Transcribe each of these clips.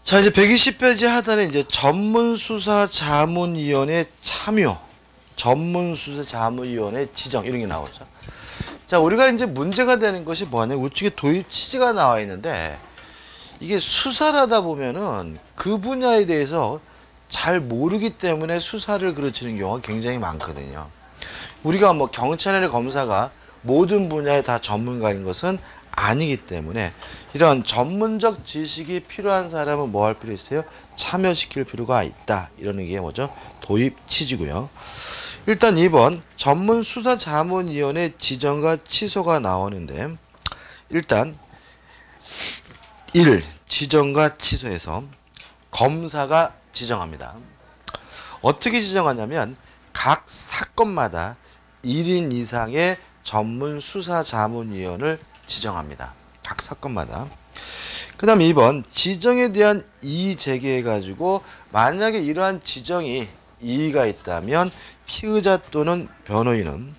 자, 이제 120페이지 하단에 이제 전문수사자문위원회 참여, 전문수사자문위원회 지정 이런 게 나오죠. 자, 우리가 이제 문제가 되는 것이 뭐냐, 우측에 도입 취지가 나와 있는데 이게 수사를 하다 보면은 그 분야에 대해서 잘 모르기 때문에 수사를 그르치는 경우가 굉장히 많거든요. 우리가 뭐 경찰이나 검사가 모든 분야에 다 전문가인 것은 아니기 때문에 이런 전문적 지식이 필요한 사람은 뭐 할 필요 있어요? 참여시킬 필요가 있다. 이러는 게 뭐죠? 도입 취지고요. 일단 2번 전문수사자문위원회 지정과 취소가 나오는데 일단 1. 지정과 취소에서 검사가 지정합니다. 어떻게 지정하냐면 각 사건마다 1인 이상의 전문수사자문위원을 지정합니다. 각 사건마다. 그 다음 2번 지정에 대한 이의 제기해가지고 만약에 이러한 지정이 이의가 있다면 피의자 또는 변호인은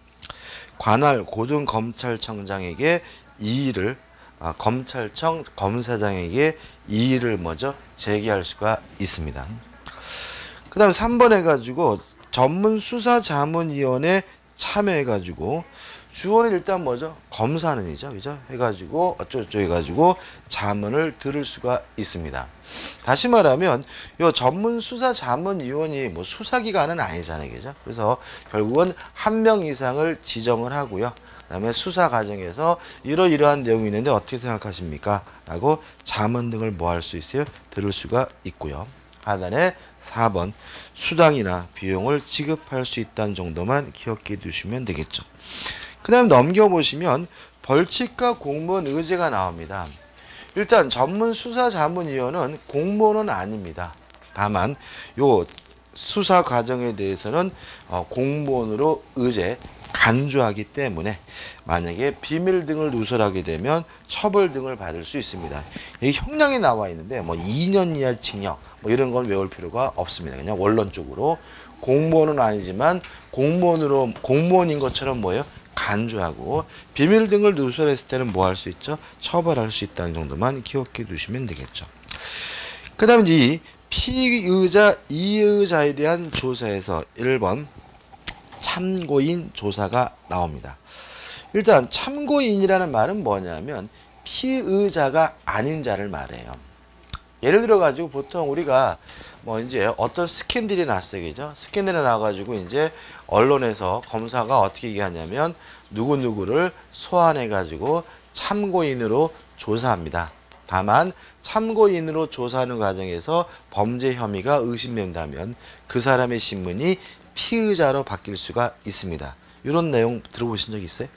관할 고등검찰청장에게 이의를 검찰청 검사장에게 이의를 먼저 제기할 수가 있습니다. 그 다음 3번 해가지고 전문수사자문위원회 참여해가지고 주어는 일단 뭐죠? 검사는 이죠. 그죠? 해가지고 어쩌고저쩌고 해가지고 자문을 들을 수가 있습니다. 다시 말하면 요 전문수사자문위원이 뭐 수사기관은 아니잖아요. 그죠? 그래서 결국은 한 명 이상을 지정을 하고요. 그 다음에 수사 과정에서 이러이러한 내용이 있는데 어떻게 생각하십니까? 라고 자문 등을 뭐 할 수 있어요? 들을 수가 있고요. 하단에 4번 수당이나 비용을 지급할 수 있다는 정도만 기억해 두시면 되겠죠. 그 다음 넘겨보시면 벌칙과 공무원 의제가 나옵니다. 일단 전문수사자문위원은 공무원은 아닙니다. 다만 요 수사 과정에 대해서는 공무원으로 의제 간주하기 때문에 만약에 비밀 등을 누설하게 되면 처벌 등을 받을 수 있습니다. 여기 형량이 나와 있는데 뭐 2년 이하 징역 뭐 이런 건 외울 필요가 없습니다. 그냥 원론적으로 공무원은 아니지만 공무원인 것처럼 뭐예요? 간주하고 비밀 등을 누설했을 때는 뭐 할 수 있죠? 처벌할 수 있다는 정도만 기억해 두시면 되겠죠. 그 다음 이 피의자, 이의자에 대한 조사에서 1번 참고인 조사가 나옵니다. 일단 참고인이라는 말은 뭐냐면 피의자가 아닌 자를 말해요. 예를 들어 가지고 보통 우리가 뭐 이제 어떤 스캔들이 났어요. 그죠? 스캔들이 나와가지고 이제 언론에서 검사가 어떻게 얘기하냐면 누구누구를 소환해가지고 참고인으로 조사합니다. 다만 참고인으로 조사하는 과정에서 범죄 혐의가 의심된다면 그 사람의 신분이 피의자로 바뀔 수가 있습니다. 이런 내용 들어보신 적 있어요?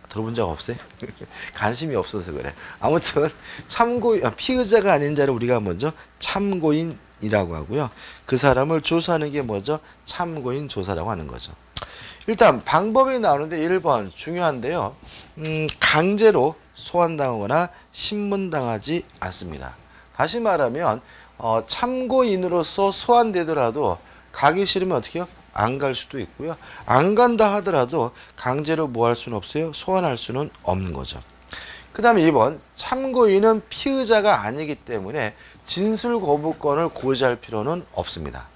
들어본 적 없어요? 관심이 없어서 그래. 아무튼 피의자가 아닌 자를 우리가 먼저 참고인이라고 하고요. 그 사람을 조사하는 게 뭐죠? 참고인 조사라고 하는 거죠. 일단 방법이 나오는데 1번 중요한데요. 강제로 소환당하거나 신문당하지 않습니다. 다시 말하면 참고인으로서 소환되더라도 가기 싫으면 어떻게 해요? 안 갈 수도 있고요. 안 간다 하더라도 강제로 뭐 할 수는 없어요? 소환할 수는 없는 거죠. 그 다음에 2번 참고인은 피의자가 아니기 때문에 진술 거부권을 고지할 필요는 없습니다.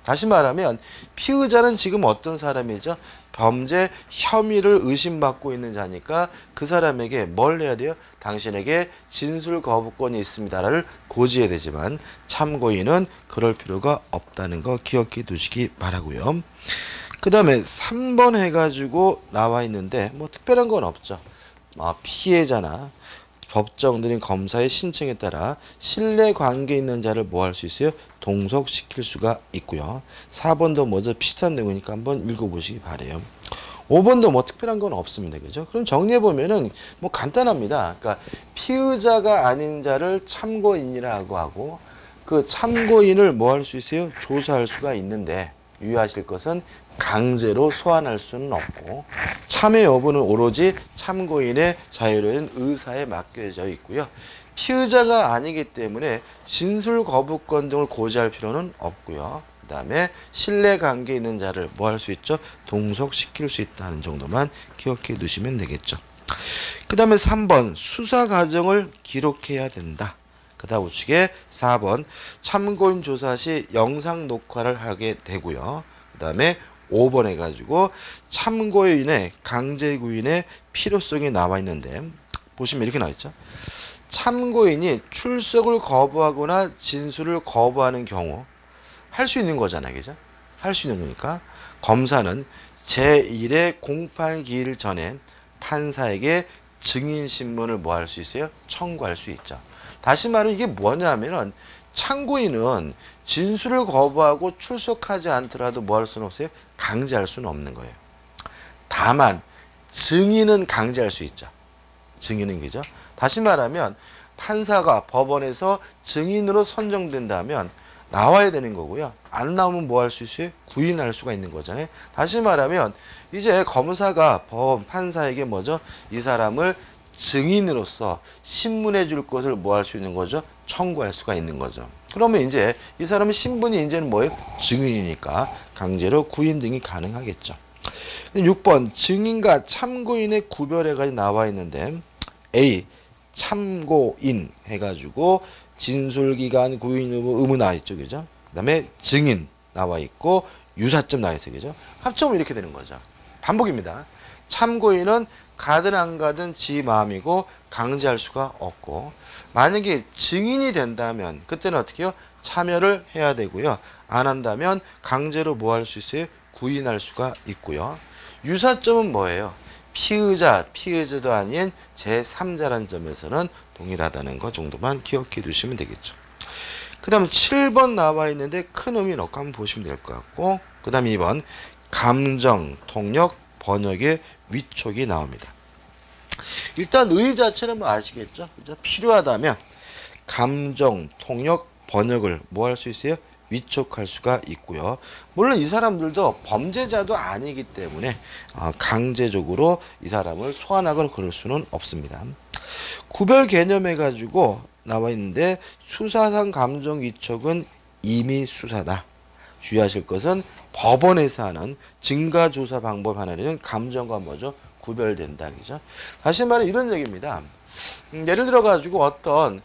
다시 말하면 피의자는 지금 어떤 사람이죠? 범죄 혐의를 의심받고 있는 자니까 그 사람에게 뭘 해야 돼요? 당신에게 진술 거부권이 있습니다를 고지해야 되지만 참고인은 그럴 필요가 없다는 거 기억해 두시기 바라고요. 그 다음에 3번 해가지고 나와 있는데 뭐 특별한 건 없죠. 피해자나 법정들인 검사의 신청에 따라 신뢰관계 있는 자를 뭐 할 수 있어요? 동석시킬 수가 있고요. 4번도 먼저 비슷한 내용이니까 한번 읽어보시기 바래요. 5번도 뭐 특별한 건 없습니다. 그죠? 그럼 정리해보면은 뭐 간단합니다. 그러니까 피의자가 아닌 자를 참고인이라고 하고 그 참고인을 뭐 할 수 있어요? 조사할 수가 있는데 유의하실 것은 강제로 소환할 수는 없고 참여 여부는 오로지 참고인의 자유로운 의사에 맡겨져 있고요. 피의자가 아니기 때문에 진술 거부권 등을 고지할 필요는 없고요. 그 다음에 신뢰관계 있는 자를 뭐 할 수 있죠? 동석시킬 수 있다는 정도만 기억해 두시면 되겠죠. 그 다음에 3번 수사 과정을 기록해야 된다. 그 다음 우측에 4번 참고인 조사 시 영상 녹화를 하게 되고요. 그 다음에 5번 해가지고 참고인의 강제구인의 필요성이 나와 있는데 보시면 이렇게 나와 있죠. 참고인이 출석을 거부하거나 진술을 거부하는 경우 할 수 있는 거잖아요. 그죠? 할 수 있는 거니까 검사는 제1의 공판기일 전에 판사에게 증인신문을 뭐 할 수 있어요? 청구할 수 있죠. 다시 말하면 이게 뭐냐면은 참고인은 진술을 거부하고 출석하지 않더라도 뭐 할 수는 없어요? 강제할 수는 없는 거예요. 다만 증인은 강제할 수 있죠. 증인은 그죠? 다시 말하면 판사가 법원에서 증인으로 선정된다면 나와야 되는 거고요. 안 나오면 뭐 할 수 있어요? 구인할 수가 있는 거잖아요. 다시 말하면 이제 검사가 판사에게 뭐죠? 이 사람을 증인으로서 신문해 줄 것을 뭐 할 수 있는 거죠? 청구할 수가 있는 거죠. 그러면 이제 이 사람의 신분이 이제는 뭐예요? 증인이니까 강제로 구인 등이 가능하겠죠. 6번 증인과 참고인의 구별해가 나와 있는데 A 참고인 해가지고 진술기간 구인 의무 나와 있죠. 그죠? 그 다음에 증인 나와 있고 유사점 나와 있어요. 그죠? 합쳐보면 이렇게 되는 거죠. 반복입니다. 참고인은 가든 안 가든 지 마음이고 강제할 수가 없고 만약에 증인이 된다면 그때는 어떻게 해요? 참여를 해야 되고요. 안 한다면 강제로 뭐 할 수 있어요? 구인할 수가 있고요. 유사점은 뭐예요? 피의자도 아닌 제3자라는 점에서는 동일하다는 것 정도만 기억해 두시면 되겠죠. 그 다음 7번 나와 있는데 큰 의미 넣고 한번 보시면 될 것 같고 그 다음 2번 감정, 통역, 번역의 위촉이 나옵니다. 일단 의 자체는 뭐 아시겠죠? 그죠? 필요하다면 감정, 통역, 번역을 뭐 할 수 있어요? 위촉할 수가 있고요. 물론 이 사람들도 범죄자도 아니기 때문에 강제적으로 이 사람을 소환하거나 그럴 수는 없습니다. 구별 개념 해가지고 나와 있는데 수사상 감정 위촉은 임의 수사다. 주의하실 것은 법원에서 하는 증가조사 방법 하나는 감정과 뭐죠? 구별된다. 그죠? 다시 말해 이런 얘기입니다. 예를 들어 가지고 어떤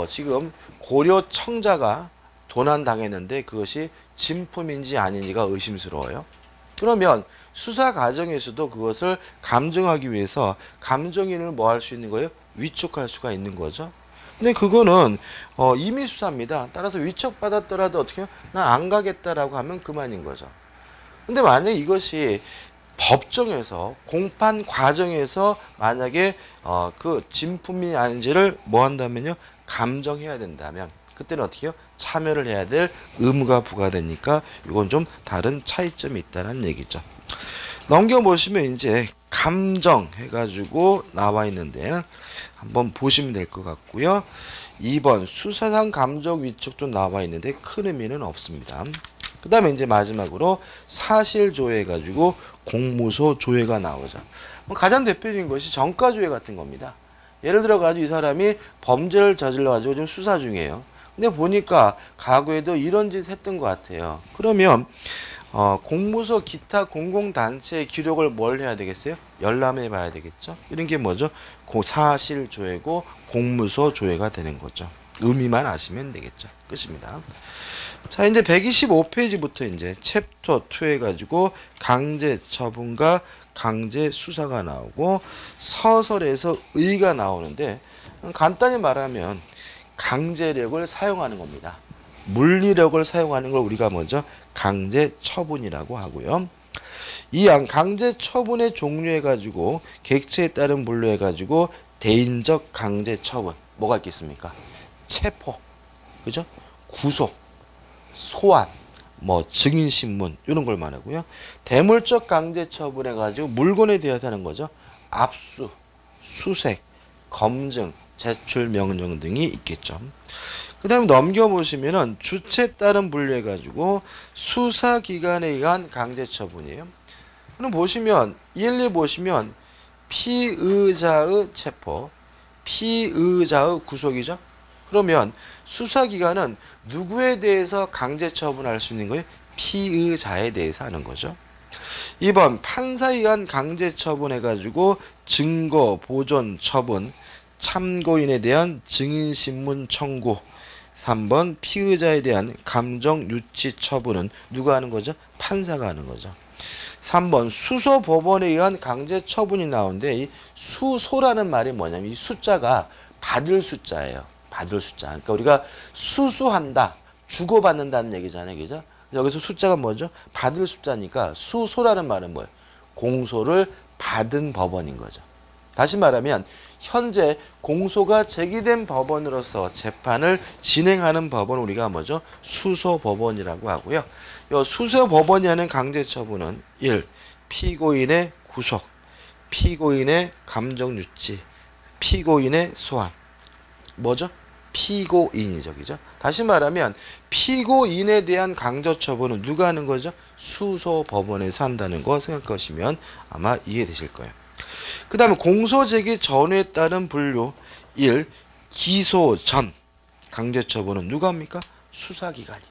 지금 고려 청자가 도난 당했는데 그것이 진품인지 아닌지가 의심스러워요. 그러면 수사 과정에서도 그것을 감정하기 위해서 감정인을 뭐 할 수 있는 거예요? 위촉할 수가 있는 거죠. 근데 그거는 임의 수사입니다. 따라서 위촉받았더라도 어떻게 해요? 나 안 가겠다라고 하면 그만인 거죠. 근데 만약에 이것이 법정에서 공판 과정에서 만약에 그 진품이 아닌지를 뭐 한다면요? 감정해야 된다면 그때는 어떻게 해요? 참여를 해야 될 의무가 부과되니까 이건 좀 다른 차이점이 있다는 얘기죠. 넘겨보시면 이제 감정 해가지고 나와 있는데 한번 보시면 될 것 같고요. 2번 수사상 감정 위촉도 나와 있는데 큰 의미는 없습니다. 그 다음에 이제 마지막으로 사실조회 해가지고 공무소 조회가 나오죠. 가장 대표적인 것이 전과조회 같은 겁니다. 예를 들어 가지고 이 사람이 범죄를 저질러 가지고 지금 수사 중이에요. 근데 보니까 과거에도 이런 짓 했던 것 같아요. 그러면 공무소 기타 공공단체의 기록을 뭘 해야 되겠어요? 열람해 봐야 되겠죠. 이런 게 뭐죠? 사실조회고 공무소 조회가 되는 거죠. 의미만 아시면 되겠죠. 끝입니다. 자, 이제 125페이지부터 이제 챕터 2 해가지고 강제 처분과 강제 수사가 나오고 서설에서 의가 나오는데 간단히 말하면 강제력을 사용하는 겁니다. 물리력을 사용하는 걸 우리가 먼저 강제 처분이라고 하고요. 이 강제 처분의 종류해 가지고 객체에 따른 분류해 가지고 대인적 강제 처분 뭐가 있겠습니까? 체포, 그죠? 구속, 소환, 증인 신문 이런 걸 말하고요. 대물적 강제 처분해 가지고 물건에 대해서 하는 거죠. 압수, 수색, 검증, 제출 명령 등이 있겠죠. 그 다음에 넘겨보시면은 주체에 따른 분류해 가지고 수사기관에 의한 강제처분이에요. 그럼 보시면 1, 2 보시면 피의자의 체포, 피의자의 구속이죠. 그러면 수사기관은 누구에 대해서 강제처분할 수 있는 거예요? 피의자에 대해서 하는 거죠. 2번 판사에 의한 강제처분 해가지고 증거 보존 처분 참고인에 대한 증인신문 청구. 3번 피의자에 대한 감정유치 처분은 누가 하는 거죠? 판사가 하는 거죠. 3번 수소법원에 의한 강제 처분이 나오는데 이 수소라는 말이 뭐냐면 이 숫자가 받을 숫자예요. 받을 숫자. 그러니까 우리가 수수한다, 주고받는다는 얘기잖아요. 그죠? 여기서 숫자가 뭐죠? 받을 숫자니까 수소라는 말은 뭐예요? 공소를 받은 법원인 거죠. 다시 말하면 현재 공소가 제기된 법원으로서 재판을 진행하는 법원을 우리가 뭐죠? 수소법원이라고 하고요. 이 수소법원이 하는 강제처분은 1. 피고인의 구속, 피고인의 감정유치, 피고인의 소환. 뭐죠? 피고인이죠. 그죠? 다시 말하면 피고인에 대한 강제처분은 누가 하는 거죠? 수소법원에서 한다는 거 생각하시면 아마 이해되실 거예요. 그 다음에 공소제기 전후에 따른 분류. 1. 기소 전 강제처분은 누가 합니까? 수사기관이.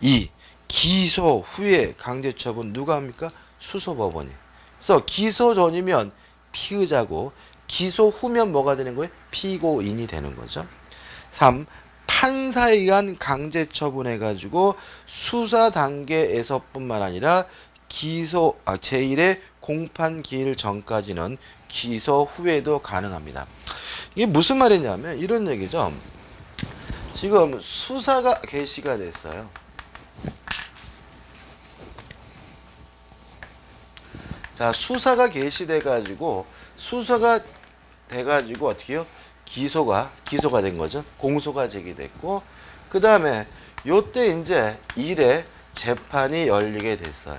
2. 기소 후에 강제처분 누가 합니까? 수소법원이. 그래서 기소 전이면 피의자고 기소 후면 뭐가 되는 거예요? 피고인이 되는 거죠. 3. 판사에 의한 강제처분해가지고 수사 단계에서뿐만 아니라 기소 제1의 공판기일 전까지는 기소 후에도 가능합니다. 이게 무슨 말이냐면 이런 얘기죠. 지금 수사가 개시가 됐어요. 자, 수사가 개시돼가지고 수사가 돼가지고 어떻게 해요? 기소가 된 거죠. 공소가 제기됐고 그 다음에 요때 이제 1회 재판이 열리게 됐어요.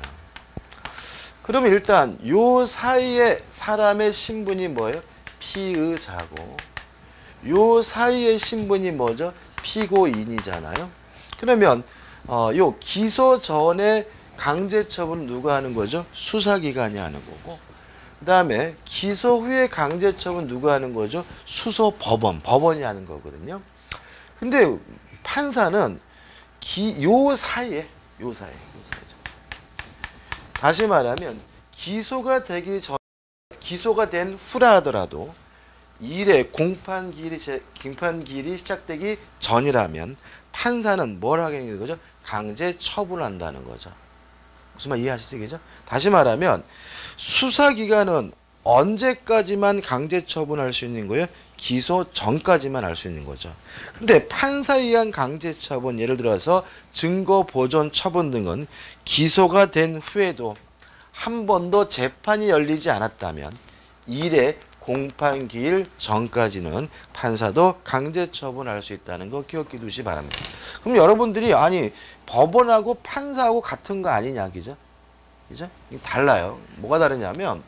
그러면 일단 요 사이에 사람의 신분이 뭐예요? 피의자고 요 사이의 신분이 뭐죠? 피고인이잖아요. 그러면 요 기소 전에 강제처분 누가 하는 거죠? 수사기관이 하는 거고 그 다음에 기소 후에 강제처분 누가 하는 거죠? 법원이 하는 거거든요. 근데 판사는 요 사이에 다시 말하면 기소가 된 후라 하더라도 일의 공판기일이 시작되기 전이라면 판사는 뭘 하겠는 거죠? 강제 처분을 한다는 거죠. 무슨 말 이해하시겠죠? 다시 말하면 수사기관은 언제까지만 강제 처분할 수 있는 거예요? 기소 전까지만 할 수 있는 거죠. 근데 판사에 의한 강제 처분, 예를 들어서 증거 보존 처분 등은 기소가 된 후에도 한 번도 재판이 열리지 않았다면 일의 공판기일 전까지는 판사도 강제 처분할 수 있다는 거 기억해 두시기 바랍니다. 그럼 여러분들이 아니 법원하고 판사하고 같은 거 아니냐, 그죠? 그죠? 달라요. 뭐가 다르냐면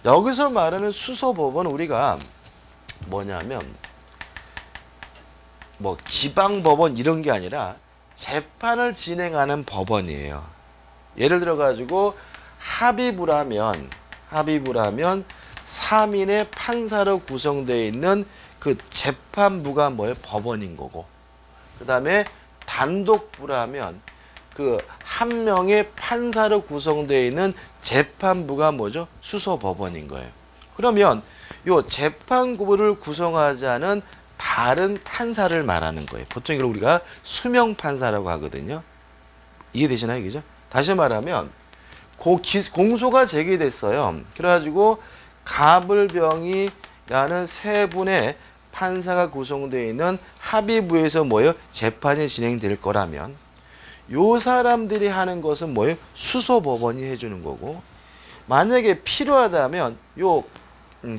여기서 말하는 수소법원은 우리가 뭐냐면 뭐 지방법원 이런 게 아니라 재판을 진행하는 법원이에요. 예를 들어 가지고 합의부를 하면 3인의 판사로 구성되어 있는 그 재판부가 뭐예요? 법원인 거고 그 다음에 단독부를 하면 그 한 명의 판사로 구성되어 있는 재판부가 뭐죠? 수소법원인 거예요. 그러면 요 재판부를 구성하지 않은 다른 판사를 말하는 거예요. 보통 이걸 우리가 수명판사라고 하거든요. 이해되시나요? 그죠? 다시 말하면 공소가 제기됐어요. 그래가지고 가불병이라는 세 분의 판사가 구성되어 있는 합의부에서 뭐예요? 재판이 진행될 거라면 요 사람들이 하는 것은 뭐예요? 수소법원이 해주는 거고 만약에 필요하다면 요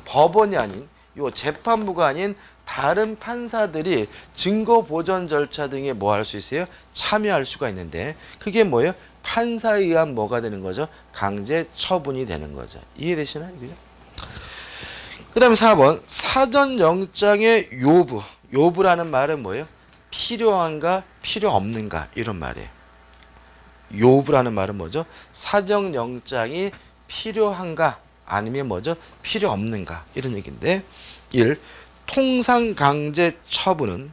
법원이 아닌 요 재판부가 아닌 다른 판사들이 증거 보전 절차 등에 뭐 할 수 있어요? 참여할 수가 있는데 그게 뭐예요? 판사에 의한 뭐가 되는 거죠? 강제 처분이 되는 거죠. 이해되시나요? 그죠? 그 다음에 4번 사전영장의 요부라는 말은 뭐예요? 필요한가 필요 없는가 이런 말이에요. 요부라는 말은 뭐죠? 사전영장이 필요한가 아니면 뭐죠? 필요 없는가 이런 얘기인데 1. 통상강제 처분은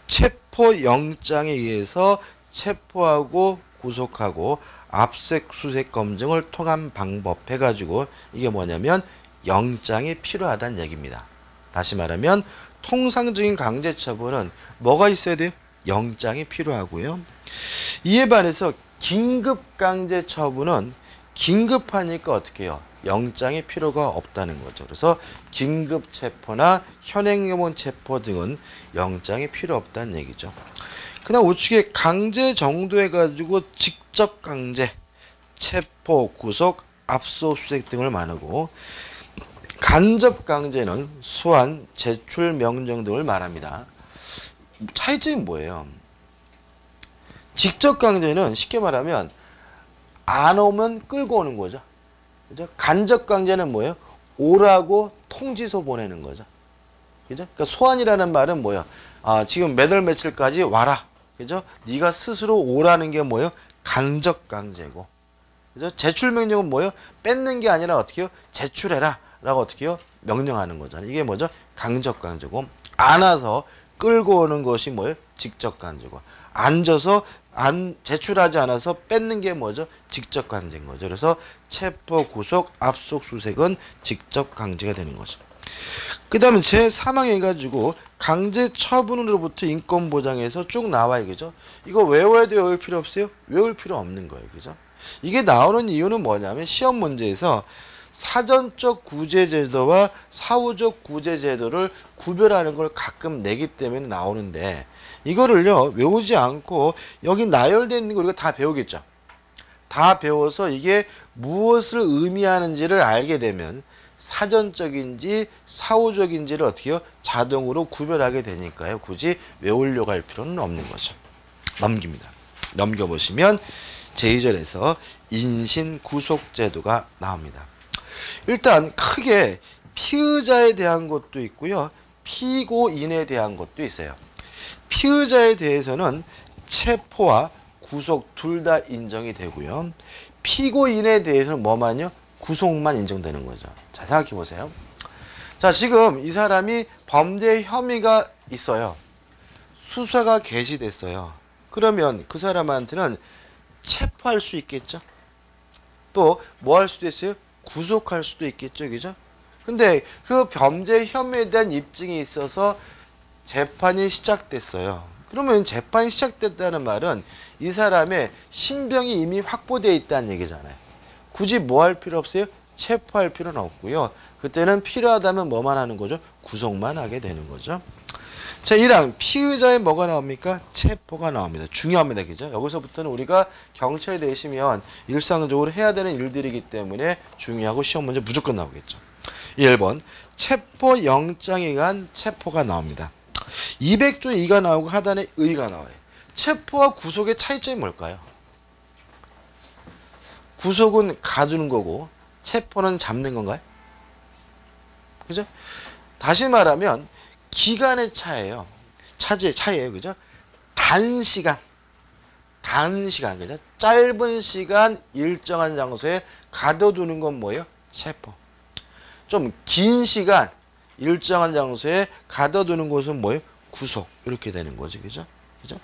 체포영장에 의해서 체포하고 구속하고 압수수색 검증을 통한 방법 해가지고 이게 뭐냐면 영장이 필요하다는 얘기입니다. 다시 말하면 통상적인 강제처분은 뭐가 있어야 돼요? 영장이 필요하고요. 이에 반해서 긴급강제처분은 긴급하니까 어떻게 해요? 영장이 필요가 없다는 거죠. 그래서 긴급체포나 현행유무 체포 등은 영장이 필요 없다는 얘기죠. 그다음 우측에 강제 정도해가지고 직접 강제, 체포, 구속, 압수수색 등을 말하고 간접 강제는 소환, 제출 명령 등을 말합니다. 차이점이 뭐예요? 직접 강제는 쉽게 말하면 안 오면 끌고 오는 거죠. 그죠? 간접 강제는 뭐예요? 오라고 통지서 보내는 거죠. 그죠? 그러니까 소환이라는 말은 뭐예요? 지금 몇 월 며칠까지 와라. 그죠? 네가 스스로 오라는 게 뭐예요? 간접 강제고. 그죠? 제출 명령은 뭐예요? 뺏는 게 아니라 어떻게 해요? 제출해라. 라고 어떻게 해요? 명령하는 거잖아요. 이게 뭐죠? 강적 강제고. 안아서 끌고 오는 것이 뭐예요? 직접 강제고. 앉아서 제출하지 않아서 뺏는 게 뭐죠? 직접 강제인 거죠. 그래서 체포, 구속, 압수수색은 직접 강제가 되는 거죠. 그 다음에 제3항 해가지고 강제 처분으로부터 인권보장에서 쭉 나와요. 그죠? 이거 외워야 돼요? 외울 필요 없어요? 외울 필요 없는 거예요. 그죠? 이게 나오는 이유는 뭐냐면 시험 문제에서 사전적 구제제도와 사후적 구제제도를 구별하는 걸 가끔 내기 때문에 나오는데 이거를요 외우지 않고 여기 나열되어 있는 거 우리가 다 배우겠죠. 다 배워서 이게 무엇을 의미하는지를 알게 되면 사전적인지 사후적인지를 어떻게 해요? 자동으로 구별하게 되니까요. 굳이 외우려고 할 필요는 없는 거죠. 넘깁니다. 넘겨보시면 제2절에서 인신구속제도가 나옵니다. 일단 크게 피의자에 대한 것도 있고요. 피고인에 대한 것도 있어요. 피의자에 대해서는 체포와 구속 둘 다 인정이 되고요. 피고인에 대해서는 뭐만요? 구속만 인정되는 거죠. 자, 생각해 보세요. 자, 지금 이 사람이 범죄 혐의가 있어요. 수사가 개시됐어요. 그러면 그 사람한테는 체포할 수 있겠죠? 또 뭐 할 수도 있어요? 구속할 수도 있겠죠. 그죠? 근데 그 범죄 혐의에 대한 입증이 있어서 재판이 시작됐어요. 그러면 재판이 시작됐다는 말은 이 사람의 신병이 이미 확보되어 있다는 얘기잖아요. 굳이 뭐 할 필요 없어요? 체포할 필요는 없고요. 그때는 필요하다면 뭐만 하는 거죠? 구속만 하게 되는 거죠. 자, 1항 피의자에 뭐가 나옵니까? 체포가 나옵니다. 중요합니다. 그죠? 여기서부터는 우리가 경찰에 대시면 일상적으로 해야 되는 일들이기 때문에 중요하고 시험 문제 무조건 나오겠죠. 1번 체포 영장에 의한 체포가 나옵니다. 200조 2가 나오고 하단에 의가 나와요. 체포와 구속의 차이점이 뭘까요? 구속은 가두는 거고 체포는 잡는 건가요? 그죠? 다시 말하면 기간의 차이예요. 차이예요. 그죠? 단시간, 그죠? 짧은 시간 일정한 장소에 가둬두는 건 뭐예요? 체포. 좀 긴 시간 일정한 장소에 가둬두는 것은 뭐예요? 구속. 이렇게 되는 거지. 그죠? 그죠?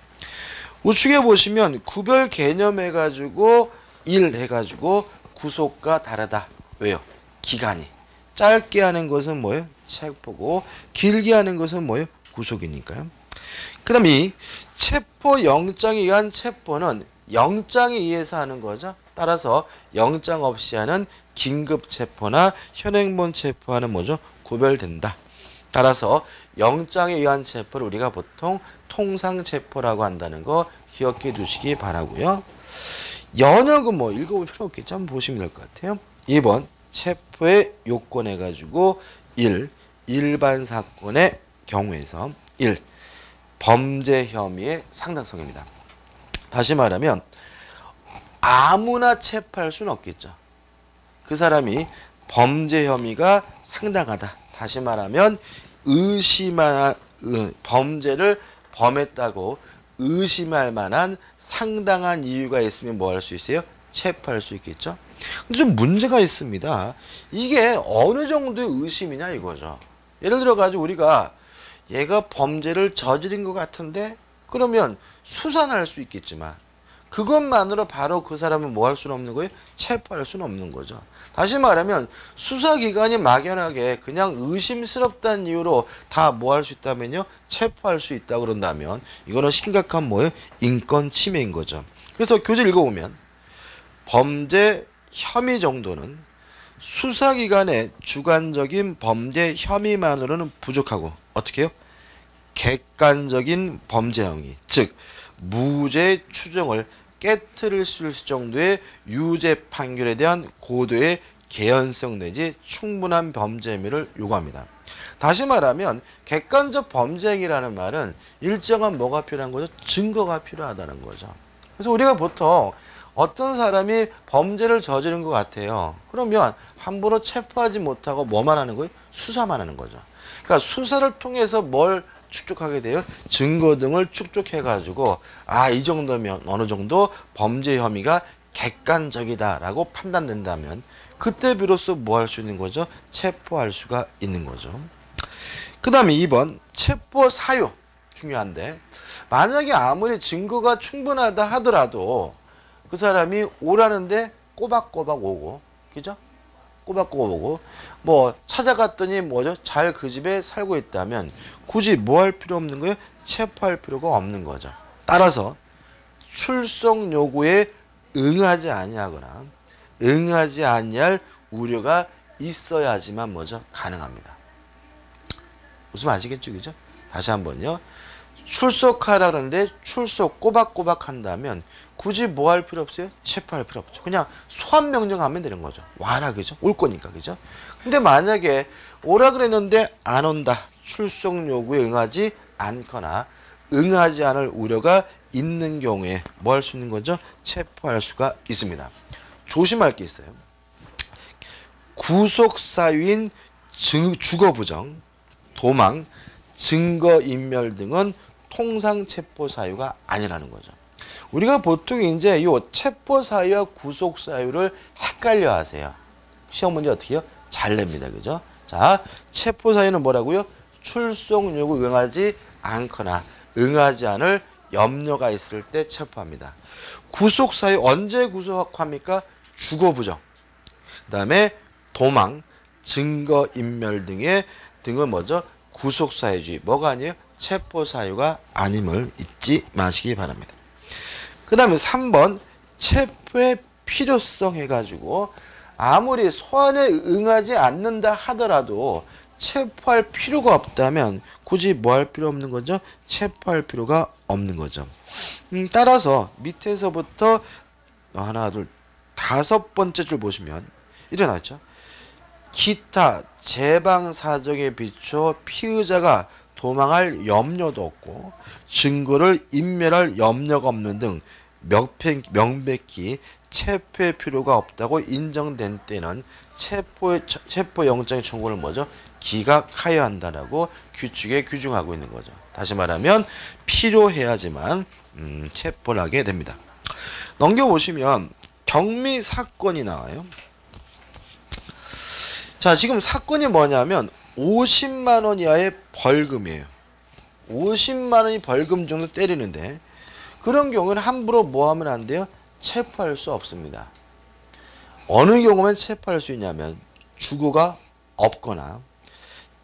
우측에 보시면 구별 개념 해가지고 1 해가지고 구속과 다르다. 왜요? 기간이. 짧게 하는 것은 뭐예요? 체포고 길게 하는 것은 뭐예요? 구속이니까요. 그 다음 이 체포 영장에 의한 체포는 영장에 의해서 하는 거죠. 따라서 영장 없이 하는 긴급 체포나 현행범 체포하는 뭐죠? 구별된다. 따라서 영장에 의한 체포를 우리가 보통 통상 체포라고 한다는 거 기억해 두시기 바라고요. 연역은 뭐 읽어볼 필요 없겠죠. 한번 보시면 될 것 같아요. 2번 체포의 요건 해가지고 1. 일반 사건의 경우에서 1. 범죄 혐의의 상당성입니다. 다시 말하면 아무나 체포할 수는 없겠죠. 그 사람이 범죄 혐의가 상당하다. 다시 말하면 범죄를 범했다고 의심할 만한 상당한 이유가 있으면 뭐 할 수 있어요? 체포할 수 있겠죠. 근데 좀 문제가 있습니다. 이게 어느 정도의 의심이냐 이거죠. 예를 들어 가지고 우리가 얘가 범죄를 저지른 것 같은데 그러면 수사는 할 수 있겠지만 그것만으로 바로 그 사람을 뭐 할 수는 없는 거예요? 체포할 수는 없는 거죠. 다시 말하면 수사기관이 막연하게 그냥 의심스럽다는 이유로 다 뭐 할 수 있다면요? 체포할 수 있다 그런다면 이거는 심각한 뭐예요? 인권 침해인 거죠. 그래서 교재 읽어보면 범죄 혐의 정도는 수사기관의 주관적인 범죄 혐의만으로는 부족하고 어떻게 해요? 객관적인 범죄 행위, 즉 무죄 추정을 깨트릴 수 있을 정도의 유죄 판결에 대한 고도의 개연성 내지 충분한 범죄 혐의를 요구합니다. 다시 말하면 객관적 범죄 행위라는 말은 일정한 뭐가 필요한 거죠? 증거가 필요하다는 거죠. 그래서 우리가 보통 어떤 사람이 범죄를 저지른 것 같아요. 그러면 함부로 체포하지 못하고 뭐만 하는 거예요? 수사만 하는 거죠. 그러니까 수사를 통해서 뭘 축적하게 돼요? 증거 등을 축적해가지고 이 정도면 어느 정도 범죄 혐의가 객관적이다라고 판단된다면 그때 비로소 뭐 할 수 있는 거죠? 체포할 수가 있는 거죠. 그 다음에 2번 체포 사유 중요한데 만약에 아무리 증거가 충분하다 하더라도 그 사람이 오라는데 꼬박꼬박 오고 그죠? 꼬박꼬박 오고 뭐 찾아갔더니 뭐죠? 잘 그 집에 살고 있다면 굳이 뭐 할 필요 없는 거예요? 체포할 필요가 없는 거죠. 따라서 출석 요구에 응하지 아니하거나 응하지 아니할 우려가 있어야지만 뭐죠? 가능합니다. 무슨 아시겠죠? 그죠? 다시 한번요. 출석하라 그러는데 출석 꼬박꼬박 한다면 굳이 뭐 할 필요 없어요? 체포할 필요 없죠. 그냥 소환 명령하면 되는 거죠. 와라 그죠? 올 거니까 그죠? 근데 만약에 오라 그랬는데 안 온다. 출석 요구에 응하지 않거나 응하지 않을 우려가 있는 경우에 뭐 할 수 있는 거죠? 체포할 수가 있습니다. 조심할 게 있어요. 구속 사유인 주거 부정, 도망, 증거인멸 등은 통상 체포 사유가 아니라는 거죠. 우리가 보통 이제 이 체포 사유와 구속 사유를 헷갈려 하세요. 시험 문제 어떻게 해요? 잘 냅니다. 그죠? 자, 체포 사유는 뭐라고요? 출석 요구 응하지 않거나 응하지 않을 염려가 있을 때 체포합니다. 구속 사유 언제 구속합니까? 주거 부정. 그다음에 도망, 증거 인멸 등은 뭐죠? 구속 사유지. 뭐가 아니에요? 체포 사유가 아님을 잊지 마시기 바랍니다. 그다음에 3번 체포의 필요성 해가지고 아무리 소환에 응하지 않는다 하더라도 체포할 필요가 없다면 굳이 뭐 할 필요 없는 거죠? 체포할 필요가 없는 거죠. 따라서 밑에서부터 하나, 둘, 5번째 줄 보시면 일어났죠. 기타 재방 사정에 비춰 피의자가 도망할 염려도 없고 증거를 인멸할 염려가 없는 등 명백히 체포의 필요가 없다고 인정된 때는 체포영장 청구를 뭐죠? 기각하여야 한다라고 규칙에 규정하고 있는 거죠. 다시 말하면 필요해야지만 체포를 하게 됩니다. 넘겨보시면 경미 사건이 나와요. 자, 지금 사건이 뭐냐면 50만 원 이하의 벌금이에요. 50만 원이 벌금 정도 때리는데 그런 경우는 함부로 뭐 하면 안 돼요? 체포할 수 없습니다. 어느 경우면 체포할 수 있냐면 주거가 없거나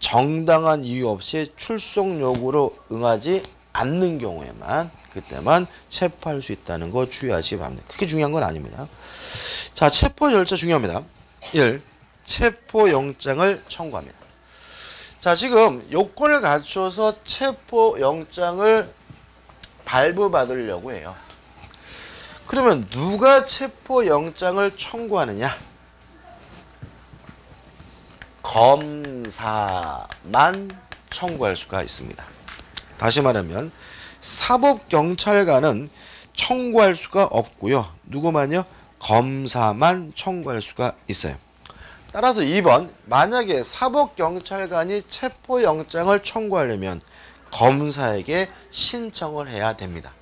정당한 이유 없이 출석 요구로 응하지 않는 경우에만 그때만 체포할 수 있다는 거 주의하시기 바랍니다. 그렇게 중요한 건 아닙니다. 자, 체포 절차 중요합니다. 1. 체포영장을 청구합니다. 자, 지금 요건을 갖춰서 체포영장을 발부받으려고 해요. 그러면 누가 체포영장을 청구하느냐? 검사만 청구할 수가 있습니다. 다시 말하면 사법경찰관은 청구할 수가 없고요. 누구만요? 검사만 청구할 수가 있어요. 따라서 2번 만약에 사법경찰관이 체포영장을 청구하려면 검사에게 신청을 해야 됩니다.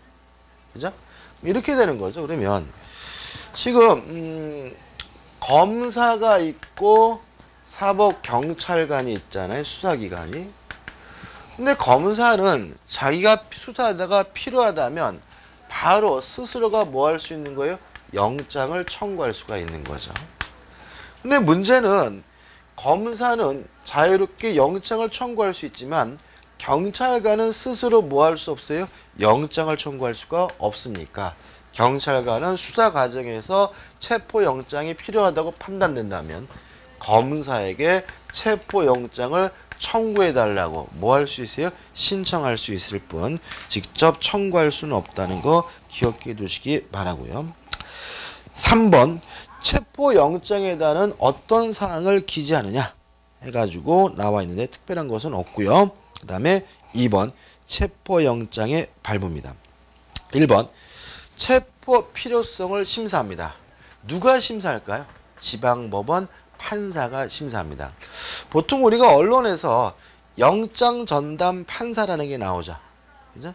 그죠? 이렇게 되는 거죠. 그러면 지금 검사가 있고 사법경찰관이 있잖아요. 수사기관이. 근데 검사는 자기가 수사하다가 필요하다면 바로 스스로가 뭐 할 수 있는 거예요? 영장을 청구할 수가 있는 거죠. 근데 문제는 검사는 자유롭게 영장을 청구할 수 있지만 경찰관은 스스로 뭐 할 수 없어요? 영장을 청구할 수가 없으니까 경찰관은 수사 과정에서 체포영장이 필요하다고 판단된다면 검사에게 체포영장을 청구해달라고 뭐 할 수 있어요? 신청할 수 있을 뿐 직접 청구할 수는 없다는 거 기억해 두시기 바라고요. 3번 체포영장에다는 어떤 사항을 기재하느냐 해가지고 나와 있는데 특별한 것은 없고요. 그 다음에 2번 체포영장의 발부입니다. 1번 체포 필요성을 심사합니다. 누가 심사할까요? 지방법원 판사가 심사합니다. 보통 우리가 언론에서 영장 전담 판사라는 게 나오죠. 그죠?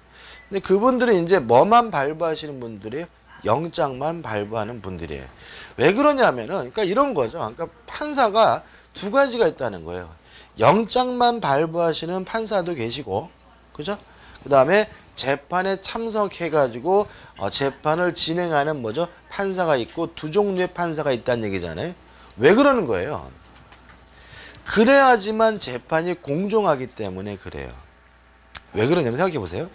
근데 그분들은 이제 뭐만 발부하시는 분들이에요? 영장만 발부하는 분들이에요. 왜 그러냐면은, 그러니까 이런 거죠. 그러니까 판사가 두 가지가 있다는 거예요. 영장만 발부하시는 판사도 계시고, 그죠? 그 다음에 재판에 참석해가지고 재판을 진행하는 뭐죠? 판사가 있고 두 종류의 판사가 있다는 얘기잖아요. 왜 그러는 거예요? 그래야지만 재판이 공정하기 때문에 그래요. 왜 그러냐면 생각해 보세요.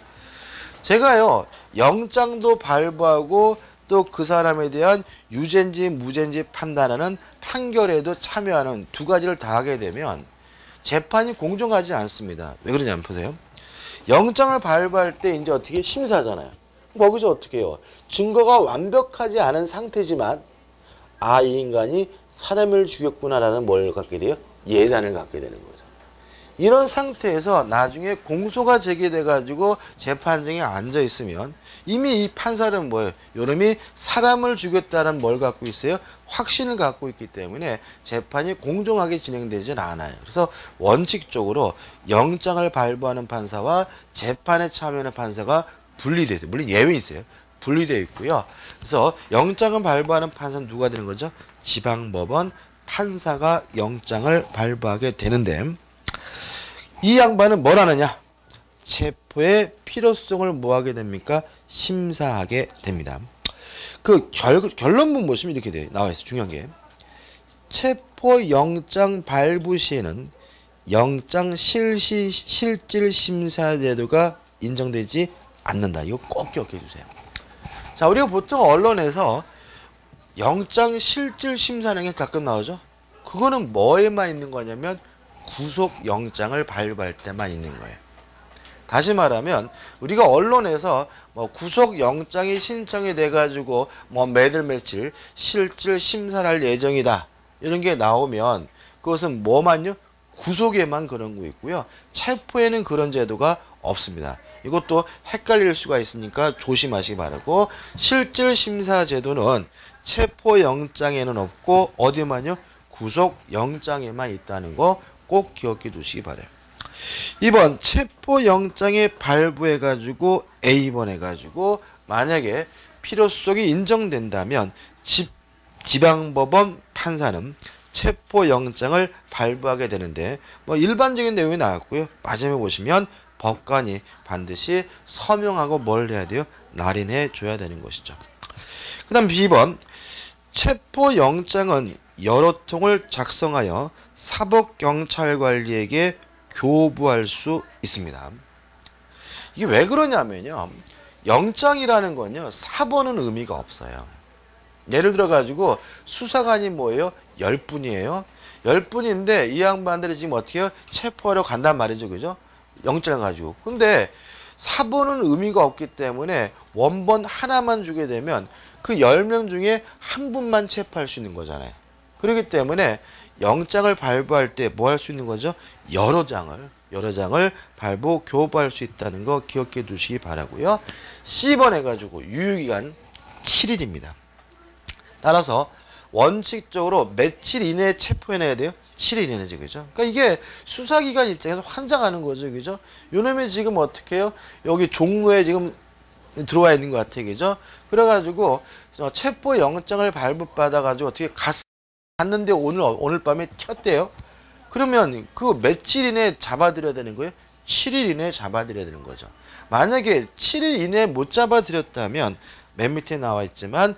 제가요 영장도 발부하고 또 그 사람에 대한 유죄인지 무죄인지 판단하는 판결에도 참여하는 두 가지를 다 하게 되면 재판이 공정하지 않습니다. 왜 그러냐면 보세요. 영장을 발부할 때 이제 어떻게 심사하잖아요. 거기서 어떻게 해요? 증거가 완벽하지 않은 상태지만 아, 이 인간이 사람을 죽였구나라는 뭘 갖게 돼요? 예단을 갖게 되는 거죠. 이런 상태에서 나중에 공소가 제기돼가지고 재판정에 앉아 있으면 이미 이 판사는 뭐예요? 요놈이 사람을 죽였다는 뭘 갖고 있어요? 확신을 갖고 있기 때문에 재판이 공정하게 진행되진 않아요. 그래서 원칙적으로 영장을 발부하는 판사와 재판에 참여하는 판사가 분리되어 있어요. 물론 예외 있어요. 분리되어 있고요. 그래서 영장을 발부하는 판사는 누가 되는 거죠? 지방법원 판사가 영장을 발부하게 되는데 이 양반은 뭘 하느냐? 체포의 필요성을 뭐 하게 됩니까? 심사하게 됩니다. 그 결론문 보시면 이렇게 돼요. 나와 있어요. 중요한 게. 체포영장 발부 시에는 영장 실질 심사 제도가 인정되지 않는다. 이거 꼭 기억해 주세요. 자, 우리가 보통 언론에서 영장 실질 심사라는 게 가끔 나오죠. 그거는 뭐에만 있는 거냐면 구속영장을 발부할 때만 있는 거예요. 다시 말하면 우리가 언론에서 뭐 구속영장이 신청이 돼가지고 뭐 매달 며칠 실질 심사를 할 예정이다 이런 게 나오면 그것은 뭐만요? 구속에만 그런 거 있고요. 체포에는 그런 제도가 없습니다. 이것도 헷갈릴 수가 있으니까 조심하시기 바라고 실질 심사 제도는 체포영장에는 없고 어디만요? 구속영장에만 있다는 거 꼭 기억해 두시기 바라요. 2번 체포영장에 발부해가지고 A번 해가지고 만약에 필요성이 인정된다면 지방법원 판사는 체포영장을 발부하게 되는데 뭐 일반적인 내용이 나왔고요. 마지막에 보시면 법관이 반드시 서명하고 뭘 해야 돼요? 날인해 줘야 되는 것이죠. 그 다음 B번 체포영장은 여러 통을 작성하여 사법경찰관리에게 교부할 수 있습니다. 이게 왜 그러냐면요. 영장이라는 건요. 사본은 의미가 없어요. 예를 들어 가지고 수사관이 뭐예요? 10분이에요. 10분인데 이 양반들이 지금 어떻게 해요? 체포하러 간단 말이죠. 그죠? 영장 가지고. 근데 사본은 의미가 없기 때문에 원본 하나만 주게 되면 그 10명 중에 한 분만 체포할 수 있는 거잖아요. 그렇기 때문에 영장을 발부할 때 뭐 할 수 있는 거죠? 여러 장을 발부, 교부할 수 있다는 거 기억해 두시기 바라고요. C번 해가지고 유효기간 7일입니다. 따라서 원칙적으로 며칠 이내에 체포해내야 돼요? 7일 이내죠. 그죠? 그러니까 이게 수사기관 입장에서 환장하는 거죠. 그죠? 요놈이 지금 어떻게 해요? 여기 종로에 지금 들어와 있는 것 같아요. 그죠? 그래가지고 체포 영장을 발부받아가지고 어떻게 갔는데 오늘 밤에 튀었대요. 그러면 그 며칠 이내에 잡아들여야 되는 거예요? 7일 이내에 잡아들여야 되는 거죠. 만약에 7일 이내에 못 잡아들였다면 맨 밑에 나와 있지만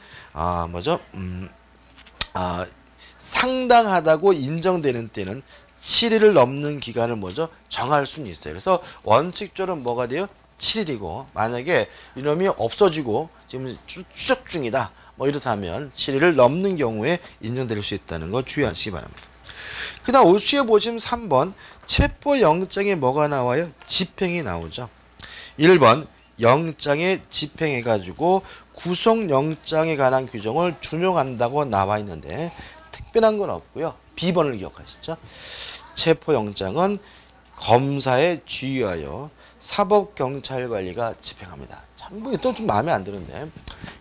상당하다고 인정되는 때는 7일을 넘는 기간을 정할 수는 있어요. 그래서 원칙적으로 뭐가 돼요? 7일이고 만약에 이놈이 없어지고 지금 추적 중이다. 이렇다면 7일을 넘는 경우에 인정될 수 있다는 거 주의하시기 바랍니다. 그 다음 오시에 보시면 3번 체포영장에 뭐가 나와요? 집행이 나오죠. 1번 영장에 집행해가지고 구속영장에 관한 규정을 준용한다고 나와 있는데 특별한 건 없고요. B번을 기억하시죠. 체포영장은 검사에 지휘하여 사법경찰관리가 집행합니다. 참, 또 좀 마음에 안 드는데.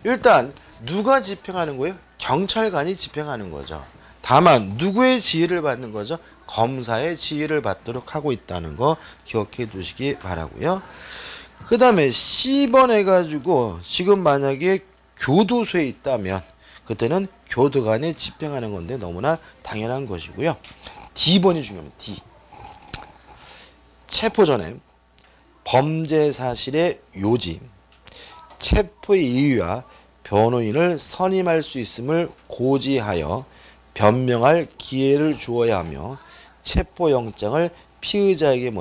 일단, 누가 집행하는 거예요? 경찰관이 집행하는 거죠. 다만, 누구의 지휘를 받는 거죠? 검사의 지휘를 받도록 하고 있다는 거 기억해 두시기 바라고요. 그 다음에 C번 해가지고, 지금 만약에 교도소에 있다면, 그때는 교도관이 집행하는 건데 너무나 당연한 것이고요. D번이 중요합니다. D. 체포 전에 범죄 사실의 요지, 체포의 이유와 변호인을 선임할 수 있음을 고지하여 변명할 기회를 주어야 하며 체포영장을 피의자에게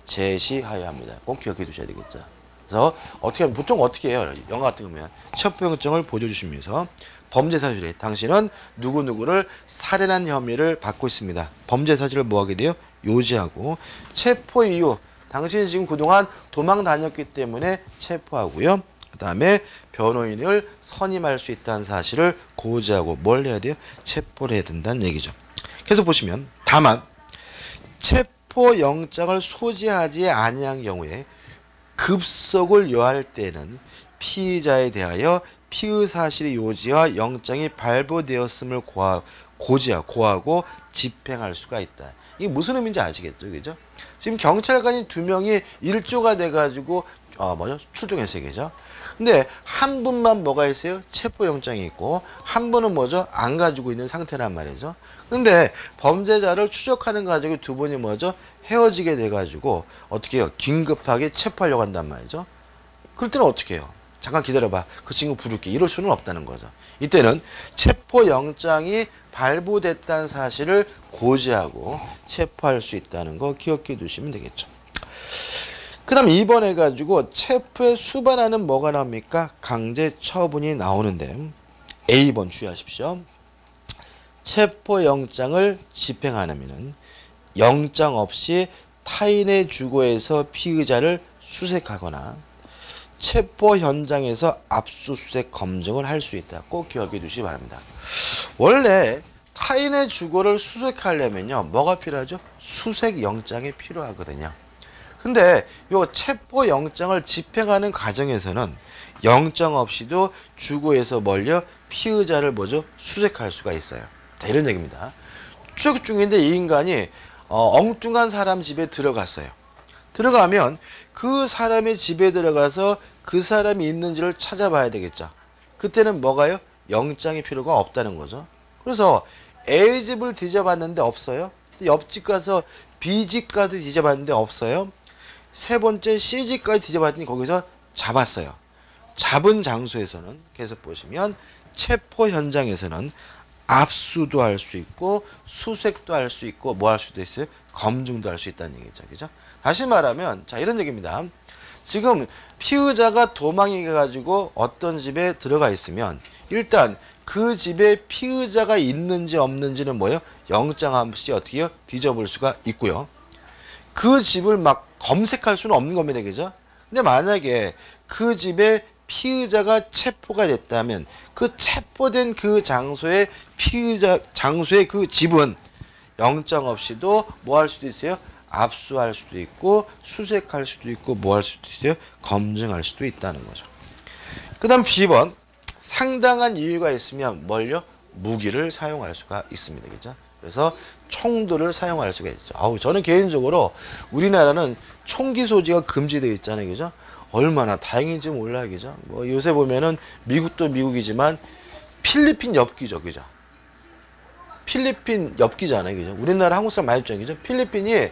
제시하여야 합니다. 꼭 기억해 두셔야 되겠죠. 그래서 어떻게 하면 보통 어떻게 해요? 영화 같은 거 보면 체포영장을 보여주시면서 범죄 사실에 당신은 누구누구를 살해한 혐의를 받고 있습니다. 범죄 사실을 뭐하게 돼요? 요지하고 체포 이유 당신이 지금 그동안 도망 다녔기 때문에 체포하고요. 그 다음에 변호인을 선임할 수 있다는 사실을 고지하고 뭘 해야 돼요? 체포를 해야 된다는 얘기죠. 계속 보시면 다만 체포영장을 소지하지 아니한 경우에 급속을 요할 때는 피의자에 대하여 피의 사실의 요지와 영장이 발부되었음을 고하고 집행할 수가 있다. 이게 무슨 의미인지 아시겠죠? 그죠? 지금 경찰관이 2명이 일조가 돼가지고, 출동했어요. 그죠? 근데 한 분만 뭐가 있어요? 체포영장이 있고, 한 분은 안 가지고 있는 상태란 말이죠. 근데 범죄자를 추적하는 과정에 2분이 헤어지게 돼가지고, 어떻게 해요? 긴급하게 체포하려고 한단 말이죠. 그럴 때는 어떻게 해요? 잠깐 기다려봐. 그 친구 부를게. 이럴 수는 없다는 거죠. 이때는 체포영장이 발부됐다는 사실을 고지하고 체포할 수 있다는 거 기억해 두시면 되겠죠. 그 다음 2번 해가지고 체포에 수반하는 뭐가 나옵니까? 강제 처분이 나오는데 A번 주의하십시오. 체포영장을 집행하려면 영장 없이 타인의 주거에서 피의자를 수색하거나 체포 현장에서 압수수색 검증을 할 수 있다. 꼭 기억해 두시기 바랍니다. 원래 타인의 주거를 수색하려면요. 뭐가 필요하죠? 수색영장이 필요하거든요. 근데 요 체포영장을 집행하는 과정에서는 영장 없이도 주거에서 피의자를 수색할 수가 있어요. 자, 이런 얘기입니다. 추적 중인데 이 인간이 엉뚱한 사람 집에 들어갔어요. 들어가면 그 사람의 집에 들어가서 그 사람이 있는지를 찾아봐야 되겠죠. 그때는 뭐가요? 영장이 필요가 없다는 거죠. 그래서 A 집을 뒤져봤는데 없어요. 옆집 가서 B 집 가서 뒤져봤는데 없어요. 세 번째 C 집까지 뒤져봤더니 거기서 잡았어요. 잡은 장소에서는 계속 보시면 체포 현장에서는 압수도 할 수 있고 수색도 할 수 있고 뭐 할 수도 있어요? 검증도 할 수 있다는 얘기죠. 그죠? 다시 말하면 자 이런 얘기입니다. 지금 피의자가 도망이 가지고 어떤 집에 들어가 있으면 일단 그 집에 피의자가 있는지 없는지는 뭐예요? 영장 없이 어떻게 해요? 뒤져볼 수가 있고요. 그 집을 막 검색할 수는 없는 겁니다. 그죠? 근데 만약에 그 집에 피의자가 체포가 됐다면 그 체포된 그 장소의 장소의 그 집은 영장 없이도 뭐 할 수도 있어요? 압수할 수도 있고 수색할 수도 있고 뭐 할 수도 있어요? 검증할 수도 있다는 거죠. 그 다음 B번 상당한 이유가 있으면 뭘요? 무기를 사용할 수가 있습니다. 그죠? 그래서 총들을 사용할 수가 있죠. 저는 개인적으로 우리나라는 총기 소지가 금지되어 있잖아요. 그죠? 얼마나 다행인지 몰라요. 그죠? 요새 보면은 미국도 미국이지만 필리핀 엽기죠. 그죠? 필리핀 엽기잖아요. 그죠? 우리나라 한국 사람 많이 있잖아요. 그죠? 필리핀이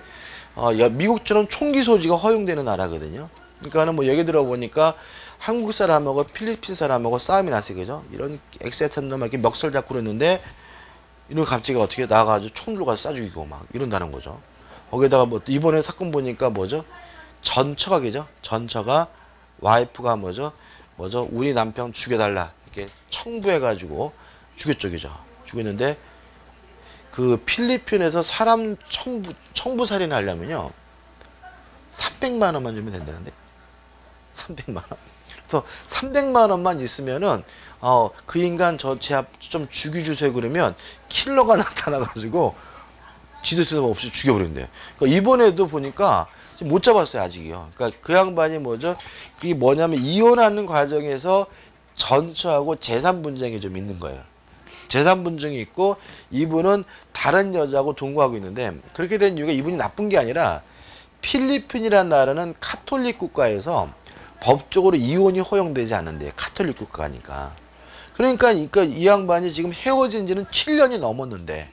미국처럼 총기 소지가 허용되는 나라거든요. 그러니까는 뭐 얘기 들어보니까 한국 사람하고 필리핀 사람하고 싸움이 났어요. 그죠? 이런 엑세텐도 막 이렇게 멱살 잡고 그랬는데 이런 갑자기 어떻게 나가가지고 총 들고 가서 쏴 죽이고 막 이런다는 거죠. 거기다가 뭐 이번에 사건 보니까 뭐죠? 전처가 그죠? 전처가 와이프가 뭐죠? 우리 남편 죽여달라 이렇게 청부해가지고 죽였죠. 그죠? 죽였는데 그 필리핀에서 사람 청부 살인 하려면요 300만 원만 주면 된다는데 300만 원. 그래서 300만 원만 있으면은 그 인간 좀 죽여주세요 그러면 킬러가 나타나가지고 지도 쓰는 법 없이 죽여버린대요. 그러니까 이번에도 보니까 지금 못 잡았어요 아직이요. 그러니까 그 양반이 뭐죠? 그게 뭐냐면 이혼하는 과정에서 전처하고 재산 분쟁이 좀 있는 거예요. 재산 분쟁이 있고 이분은 다른 여자하고 동거하고 있는데 그렇게 된 이유가 이분이 나쁜 게 아니라 필리핀이라는 나라는 카톨릭 국가에서 법적으로 이혼이 허용되지 않는데 카톨릭 국가니까. 그러니까 이 양반이 지금 헤어진 지는 7년이 넘었는데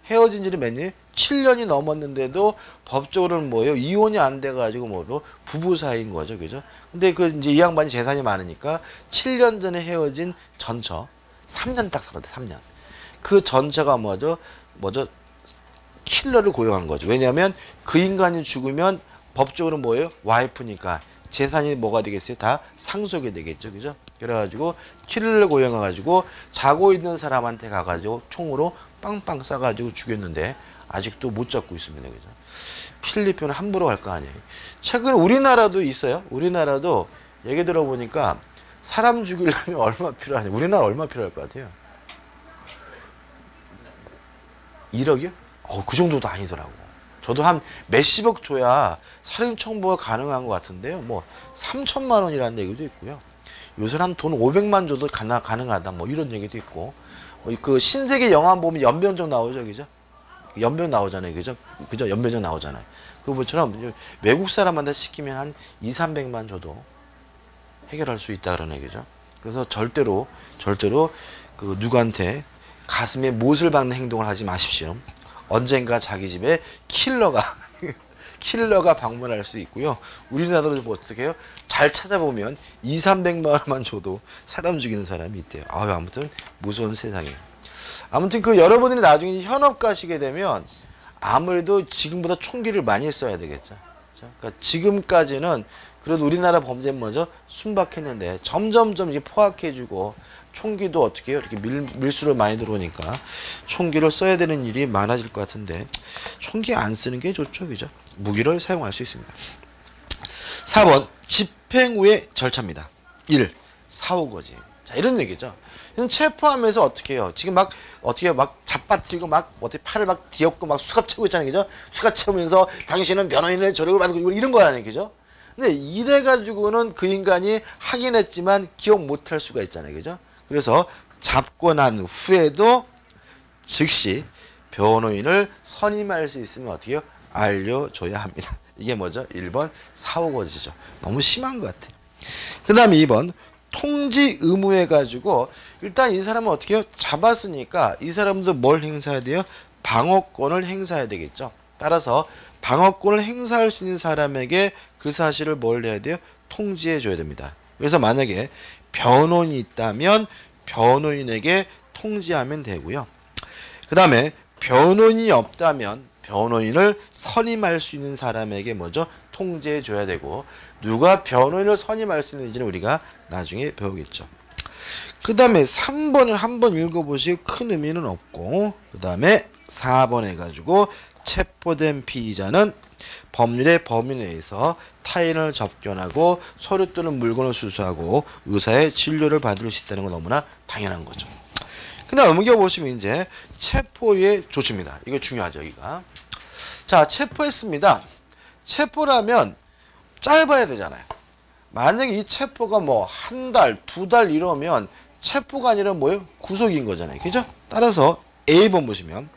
헤어진 지는 몇 년? 7년이 넘었는데도 법적으로는 뭐예요? 이혼이 안 돼가지고 뭐로 부부 사이인 거죠, 그죠? 근데 이제 이 양반이 재산이 많으니까 7년 전에 헤어진 전처 3년 딱 살았대, 3년. 그 전처가 뭐죠? 킬러를 고용한 거죠. 왜냐하면 그 인간이 죽으면 법적으로 뭐예요? 와이프니까 재산이 뭐가 되겠어요? 다 상속이 되겠죠, 그죠? 그래가지고 킬러를 고용해가지고 자고 있는 사람한테 가가지고 총으로 빵빵 쏴가지고 죽였는데 아직도 못 잡고 있습니다, 그죠? 필리핀은 함부로 갈 거 아니에요. 최근에 우리나라도 있어요. 우리나라도 얘기 들어보니까 사람 죽이려면 얼마 필요하냐? 우리나라 얼마 필요할 것 같아요? 1억이요? 그 정도도 아니더라고. 저도 한 몇십억 줘야 살인 청부가 가능한 것 같은데요. 뭐 3천만 원이라는 얘기도 있고요. 요새는 한 돈 500만 줘도 가능하다. 뭐 이런 얘기도 있고. 그 신세계 영화 보면 연변종 나오죠, 그죠? 연변 나오잖아요, 그죠? 그죠? 연변종 나오잖아요. 그것처럼 외국 사람한테 시키면 한 2, 300만 줘도 해결할 수 있다 그런 얘기죠. 그래서 절대로 그 누구한테 가슴에 못을 박는 행동을 하지 마십시오. 언젠가 자기 집에 킬러가 방문할 수 있고요. 우리나라도 뭐 어떻게 해요? 잘 찾아보면 2, 300만 원만 줘도 사람 죽이는 사람이 있대요. 아무튼 무서운 세상이에요. 아무튼 여러분들이 나중에 현업 가시게 되면 아무래도 지금보다 총기를 많이 써야 되겠죠. 그러니까 지금까지는 그래도 우리나라 범죄는 뭐죠? 순박했는데 점점점 이제 포악해지고 총기도 어떻게 해요? 이렇게 밀수로 많이 들어오니까 총기를 써야 되는 일이 많아질 것 같은데 총기 안 쓰는 게 좋죠, 그죠? 무기를 사용할 수 있습니다. 4번 집행 후의 절차입니다. 1. 사후거지. 자, 이런 얘기죠. 체포하면서 어떻게 해요? 지금 막 잡아뜨리고 어떻게 팔을 뒤엎고 수갑 채고 있잖아요, 그죠? 수갑 채우면서 당신은 변호인의 조력을 받고 이런 거 아니에요, 그죠? 근데 이래가지고는 그 인간이 하긴 했지만 기억 못할 수가 있잖아요, 그죠? 그래서 잡고 난 후에도 즉시 변호인을 선임할 수 있으면 어떻게 해요? 알려줘야 합니다. 이게 뭐죠? 1번 사후거지죠. 너무 심한 것 같아요. 그 다음에 2번 통지 의무해가지고 일단 이 사람은 어떻게 해요? 잡았으니까 이 사람도 뭘 행사해야 돼요? 방어권을 행사해야 되겠죠. 따라서 방어권을 행사할 수 있는 사람에게 그 사실을 뭘 해야 돼요? 통지해 줘야 됩니다. 그래서 만약에 변호인이 있다면 변호인에게 통지하면 되고요. 그 다음에 변호인이 없다면 변호인을 선임할 수 있는 사람에게 뭐죠? 통지해 줘야 되고 누가 변호인을 선임할 수 있는지는 우리가 나중에 배우겠죠. 그 다음에 3번을 한번 읽어보시고 큰 의미는 없고 그 다음에 4번 해가지고 체포된 피의자는 법률의 범위 내에서 타인을 접견하고 서류 또는 물건을 수수하고 의사의 진료를 받을 수 있다는 건 너무나 당연한 거죠. 그 다음 넘겨보시면 이제 체포의 조치입니다. 이거 중요하죠, 여기가. 자, 체포했습니다. 체포라면 짧아야 되잖아요. 만약에 이 체포가 뭐 한 달, 2달 이러면 체포가 아니라 뭐예요? 구속인 거잖아요. 그죠? 따라서 A번 보시면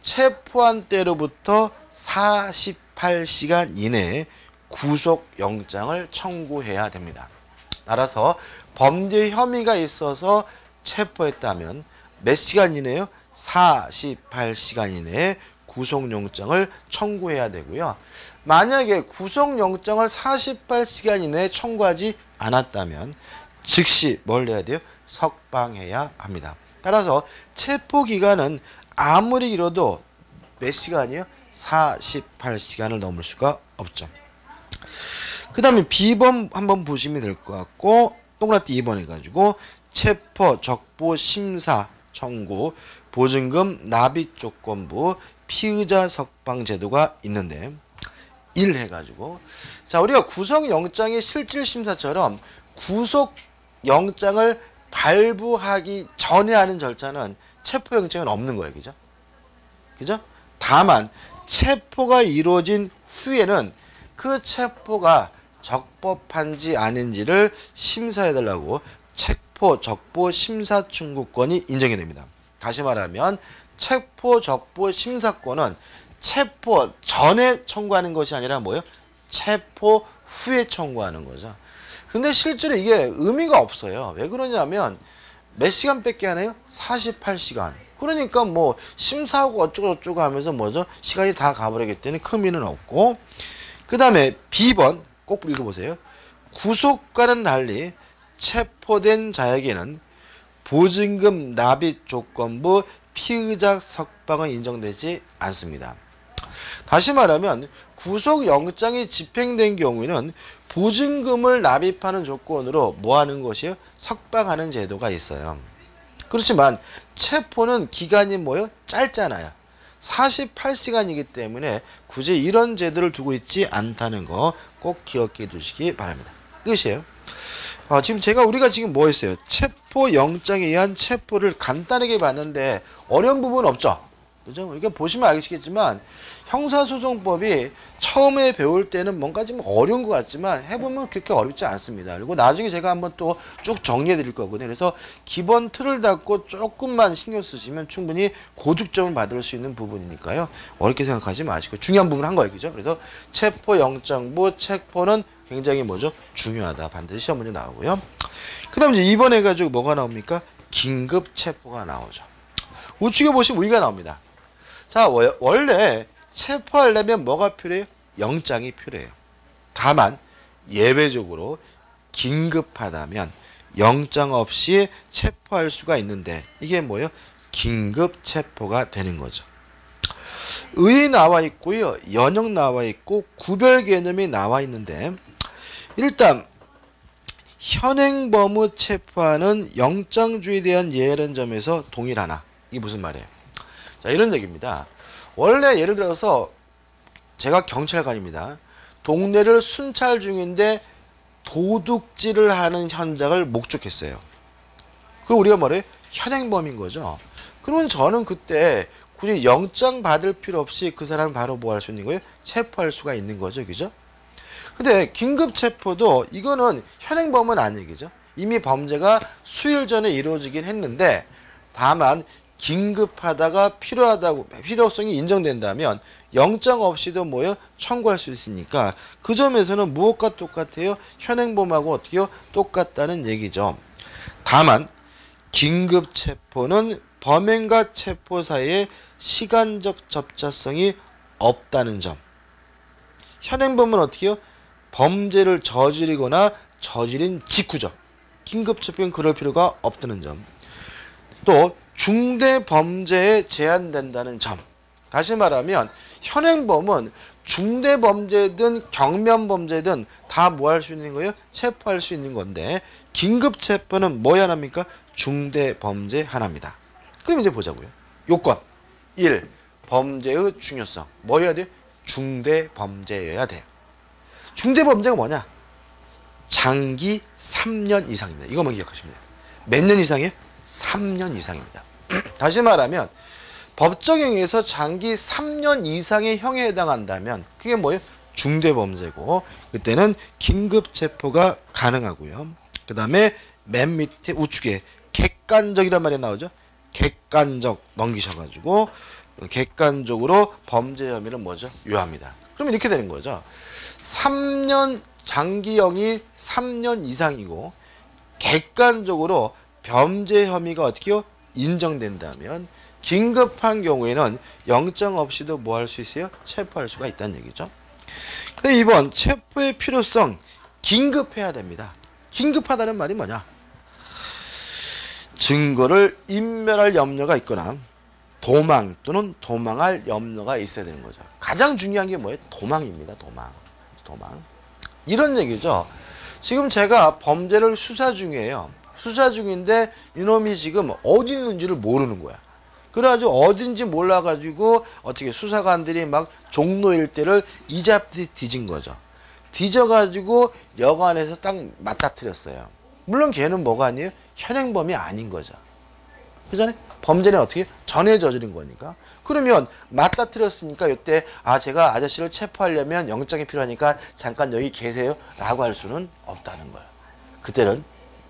체포한 때로부터 48시간 이내에 구속영장을 청구해야 됩니다. 따라서 범죄 혐의가 있어서 체포했다면 몇 시간 이내요? 48시간 이내에 구속영장을 청구해야 되고요. 만약에 구속영장을 48시간 이내에 청구하지 않았다면 즉시 뭘 해야 돼요? 석방해야 합니다. 따라서 체포기간은 아무리 길어도 몇 시간이요? 48시간을 넘을 수가 없죠. 그 다음에 B번 한번 보시면 될 것 같고, 동그라띠 2번 해가지고 체포, 적보, 심사, 청구, 보증금, 납입 조건부, 피의자 석방 제도가 있는데 1 해가지고, 자, 우리가 구속영장의 실질심사처럼 구속영장을 발부하기 전에 하는 절차는 체포영장은 없는 거예요. 그죠? 그죠? 다만 체포가 이루어진 후에는 그 체포가 적법한지 아닌지를 심사해달라고 체포, 적보, 심사 청구권이 인정이 됩니다. 다시 말하면 체포, 적보, 심사권은 체포 전에 청구하는 것이 아니라 뭐예요? 체포 후에 청구하는 거죠. 근데 실제로 이게 의미가 없어요. 왜 그러냐면 몇 시간밖에 안 해요? 48시간. 그러니까 뭐 심사하고 어쩌고저쩌고 하면서 뭐죠? 시간이 다 가버리기 때문에 큰 의미는 없고, 그 다음에 B번 꼭 읽어보세요. 구속과는 달리 체포된 자에게는 보증금 납입 조건부 피의자 석방은 인정되지 않습니다. 다시 말하면 구속영장이 집행된 경우에는 보증금을 납입하는 조건으로 뭐 하는 것이에요? 석방하는 제도가 있어요. 그렇지만 체포는 기간이 뭐예요? 짧잖아요. 48시간이기 때문에 굳이 이런 제도를 두고 있지 않다는 거 꼭 기억해 두시기 바랍니다. 끝이에요. 지금 우리가 지금 뭐 했어요? 체포영장에 의한 체포를 간단하게 봤는데 어려운 부분은 없죠? 그죠? 이게 보시면 알겠지만 형사소송법이 처음에 배울 때는 뭔가 좀 어려운 것 같지만 해보면 그렇게 어렵지 않습니다. 그리고 나중에 제가 한번 또 쭉 정리해 드릴 거거든요. 그래서 기본 틀을 닫고 조금만 신경 쓰시면 충분히 고득점을 받을 수 있는 부분이니까요. 어렵게 생각하지 마시고 중요한 부분을 한 거예요. 그죠? 그래서 체포영장부 체포는 굉장히 뭐죠? 중요하다. 반드시 시험 문제 나오고요. 그 다음 이제 2번 해가지고 뭐가 나옵니까? 긴급체포가 나오죠. 우측에 보시면 우리가 나옵니다. 자, 원래 체포하려면 뭐가 필요해요? 영장이 필요해요. 다만 예외적으로 긴급하다면 영장 없이 체포할 수가 있는데 이게 뭐예요? 긴급 체포가 되는 거죠. 의 나와 있고요. 연형 나와 있고 구별 개념이 나와 있는데 일단 현행범의 체포하는 영장주의에 대한 예외라는 점에서 동일하나? 이게 무슨 말이에요? 자, 이런 얘기입니다. 원래 예를 들어서 제가 경찰관입니다. 동네를 순찰 중인데 도둑질을 하는 현장을 목격했어요. 그럼 우리가 뭐래요? 현행범인 거죠. 그러면 저는 그때 굳이 영장 받을 필요 없이 그 사람을 바로 뭐 할 수 있는 거예요? 체포할 수가 있는 거죠. 그죠? 근데 긴급 체포도 이거는 현행범은 아니겠죠. 이미 범죄가 수일 전에 이루어지긴 했는데 다만 긴급하다가 필요성이 인정된다면 영장 없이도 뭐요? 청구할 수 있으니까 그 점에서는 무엇과 똑같아요? 현행범하고 어떻게요? 똑같다는 얘기죠. 다만 긴급 체포는 범행과 체포 사이에 시간적 접자성이 없다는 점. 현행범은 어떻게요? 범죄를 저지르거나 저지른 직후죠. 긴급 체포는 그럴 필요가 없다는 점. 또 중대 범죄에 제한된다는 점. 다시 말하면 현행범은 중대 범죄든 경면 범죄든 다 뭐 할 수 있는 거예요? 체포할 수 있는 건데 긴급 체포는 뭐야 합니까? 중대 범죄 하나입니다. 그럼 이제 보자고요. 요건 1. 범죄의 중요성. 뭐 해야 돼요? 중대 범죄여야 돼요. 중대 범죄가 뭐냐? 장기 3년 이상입니다. 이것만 기억하시면 돼요. 몇 년 이상이에요? 3년 이상입니다. 다시 말하면 법정형에서 장기 3년 이상의 형에 해당한다면 그게 뭐예요? 중대범죄고 그때는 긴급체포가 가능하고요. 그 다음에 맨 밑에 우측에 객관적이란 말이 나오죠. 객관적 넘기셔가지고 객관적으로 범죄 혐의를 뭐죠? 유합니다. 그러면 이렇게 되는 거죠. 3년 장기형이 3년 이상이고 객관적으로 범죄 혐의가 어떻게요? 인정된다면 긴급한 경우에는 영장 없이도 뭐 할 수 있어요? 체포할 수가 있다는 얘기죠. 근데 이번 체포의 필요성, 긴급해야 됩니다. 긴급하다는 말이 뭐냐? 증거를 인멸할 염려가 있거나 도망 또는 도망할 염려가 있어야 되는 거죠. 가장 중요한 게 뭐예요? 도망입니다. 도망. 이런 얘기죠. 지금 제가 범죄를 수사 중이에요. 수사 중인데 이놈이 지금 어디 있는지를 모르는 거야. 그래가지고 어딘지 몰라가지고 어떻게 수사관들이 막 종로 일대를 이잡듯이 뒤진 거죠. 뒤져가지고 여관에서 딱 맞닥뜨렸어요. 물론 걔는 뭐가 아니에요? 현행범이 아닌 거죠. 그잖아요? 범죄는 어떻게? 전에 저지른 거니까. 그러면 맞닥뜨렸으니까 이때 제가 아저씨를 체포하려면 영장이 필요하니까 잠깐 여기 계세요 라고 할 수는 없다는 거예요. 그때는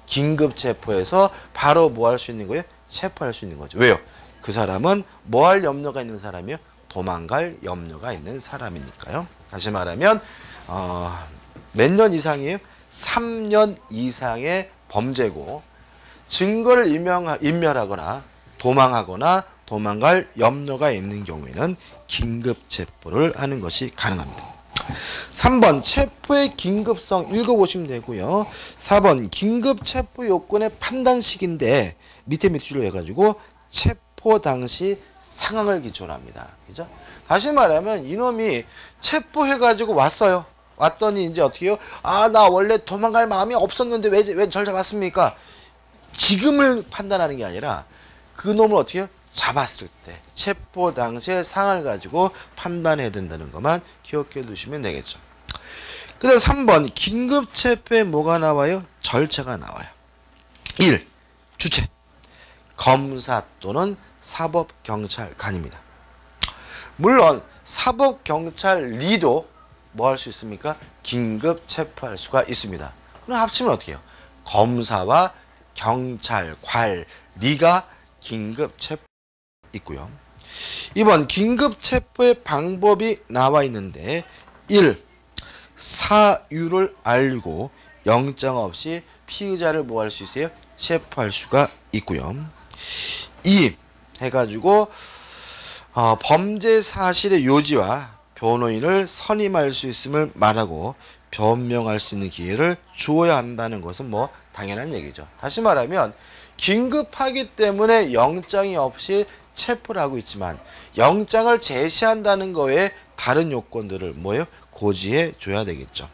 긴급 체포해서 바로 뭐 할 수 있는 거예요? 체포할 수 있는 거죠. 왜요? 그 사람은 뭐 할 염려가 있는 사람이요? 도망갈 염려가 있는 사람이니까요. 다시 말하면 몇 년 이상이에요? 3년 이상의 범죄고 증거를 인멸하거나 도망하거나 도망갈 염려가 있는 경우에는 긴급 체포를 하는 것이 가능합니다. 3번 체포의 긴급성 읽어보시면 되고요. 4번 긴급 체포 요건의 판단식인데 밑에 밑줄로 해가지고 체포 당시 상황을 기초로 합니다. 그죠? 다시 말하면 이놈이 체포해가지고 왔어요. 왔더니 이제 어떻게 해요? 나 원래 도망갈 마음이 없었는데 왜 절 잡았습니까? 지금을 판단하는 게 아니라 그 놈을 어떻게 해요? 잡았을 때 체포 당시의 상황을 가지고 판단해야 된다는 것만 기억해 두시면 되겠죠. 그 다음 3번 긴급 체포에 뭐가 나와요? 절차가 나와요. 1. 주체 검사 또는 사법경찰관입니다. 물론 사법경찰리도 뭐 할 수 있습니까? 긴급 체포할 수가 있습니다. 그럼 합치면 어떻게 해요? 검사와 경찰관리가 긴급 체포 있고요. 2번 긴급 체포의 방법이 나와 있는데 1. 사유를 알리고 영장 없이 피의자를 뭐 할 수 있어요? 체포할 수가 있고요. 2. 해가지고 범죄 사실의 요지와 변호인을 선임할 수 있음을 말하고 변명할 수 있는 기회를 주어야 한다는 것은 뭐 당연한 얘기죠. 다시 말하면 긴급하기 때문에 영장이 없이 체포를 하고 있지만 영장을 제시한다는 거에 다른 요건들을 뭐예요? 고지해 줘야 되겠죠.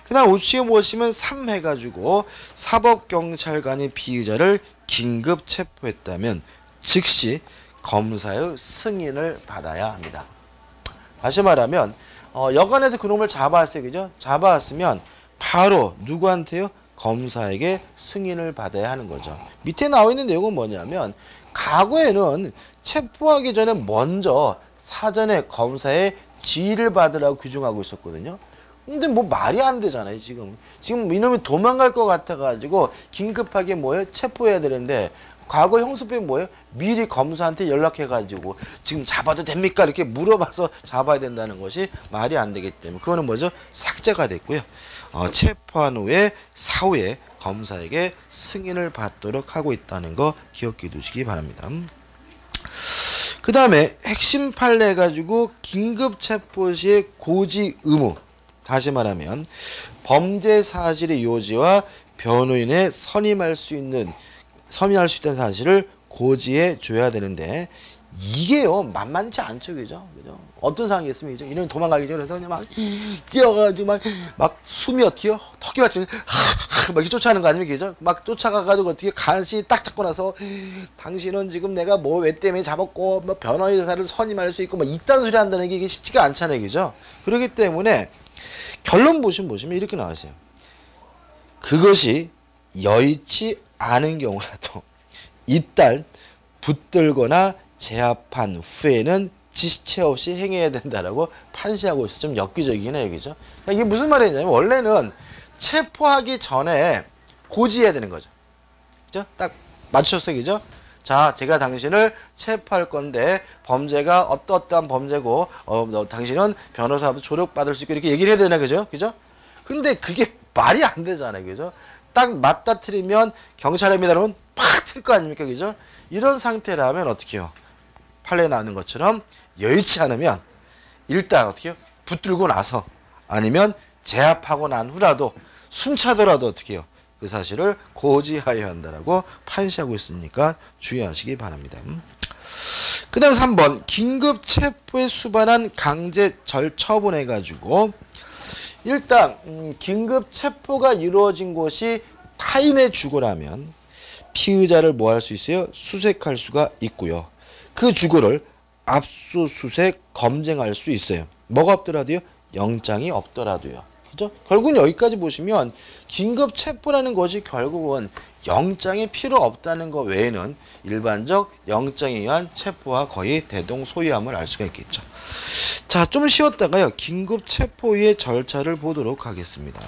그 다음 우측에 보시면 3 해가지고 사법경찰관이 피의자를 긴급 체포했다면 즉시 검사의 승인을 받아야 합니다. 다시 말하면 여관에서 그놈을 잡아왔어요. 그죠? 잡아왔으면 바로 누구한테요? 검사에게 승인을 받아야 하는 거죠. 밑에 나와 있는 내용은 뭐냐면 과거에는 체포하기 전에 먼저 사전에 검사의 지휘를 받으라고 규정하고 있었거든요. 근데 뭐 말이 안 되잖아요. 지금 이놈이 도망갈 것 같아가지고 긴급하게 뭐예요? 체포해야 되는데 과거 형습이 뭐예요? 미리 검사한테 연락해가지고 지금 잡아도 됩니까? 이렇게 물어봐서 잡아야 된다는 것이 말이 안 되기 때문에 그거는 뭐죠? 삭제가 됐고요. 체포한 후에 사후에 검사에게 승인을 받도록 하고 있다는 거 기억해 두시기 바랍니다. 그 다음에 핵심 판례 가지고 긴급 체포 시의 고지 의무. 다시 말하면 범죄 사실의 요지와 변호인의 선임할 수 있는 사실을 고지해 줘야 되는데 이게요 만만치 않죠. 그죠? 어떤 상황이 있으면 이제 이런 도망가기 전에 그냥 막 뛰어가지고 막 숨이 어떻게 턱이 맞지 막 이렇게 쫓아가는 거 아니면 그죠? 막 쫓아가가지고 어떻게 간신히 딱 잡고 나서 당신은 지금 내가 뭐 왜 때문에 잡았고 뭐 변호사를 선임할 수 있고 뭐 이딴 소리 한다는 게 이게 쉽지가 않잖아요. 그죠? 그렇기 때문에 결론 보시면 이렇게 나왔어요. 그것이 여의치 않은 경우라도 이딸 붙들거나 제압한 후에는 지시체 없이 행해야 된다라고 판시하고 있어서 좀 엽기적이긴 해요. 그죠? 그러니까 이게 무슨 말이냐면 원래는 체포하기 전에 고지해야 되는 거죠. 그죠? 딱 맞추셨어요. 그죠? 자, 제가 당신을 체포할 건데 범죄가 어떠한 범죄고 당신은 변호사한테 조력받을 수 있고 이렇게 얘기를 해야 되나 그죠? 그죠? 근데 그게 말이 안 되잖아요. 그죠? 딱 맞다트리면 경찰입니다. 그러면 팍 틀 거 아닙니까? 그죠? 이런 상태라면 어떻게 해요? 판례에 나오는 것처럼 여의치 않으면 일단 어떻게 해요? 붙들고 나서 아니면 제압하고 난 후라도 숨차더라도 어떻게 해요? 그 사실을 고지하여야 한다라고 판시하고 있으니까 주의하시기 바랍니다. 그 다음 3번 긴급 체포에 수반한 강제 절처분 해가지고 일단 긴급 체포가 이루어진 곳이 타인의 주거라면 피의자를 뭐 할 수 있어요? 수색할 수가 있고요. 그 주거를 압수수색 검증할 수 있어요. 뭐가 없더라도요? 영장이 없더라도요. 그죠? 결국은 여기까지 보시면 긴급 체포라는 것이 결국은 영장이 필요 없다는 것 외에는 일반적 영장에 의한 체포와 거의 대동소이함을 알 수가 있겠죠. 자, 좀 쉬었다가요. 긴급 체포의 절차를 보도록 하겠습니다.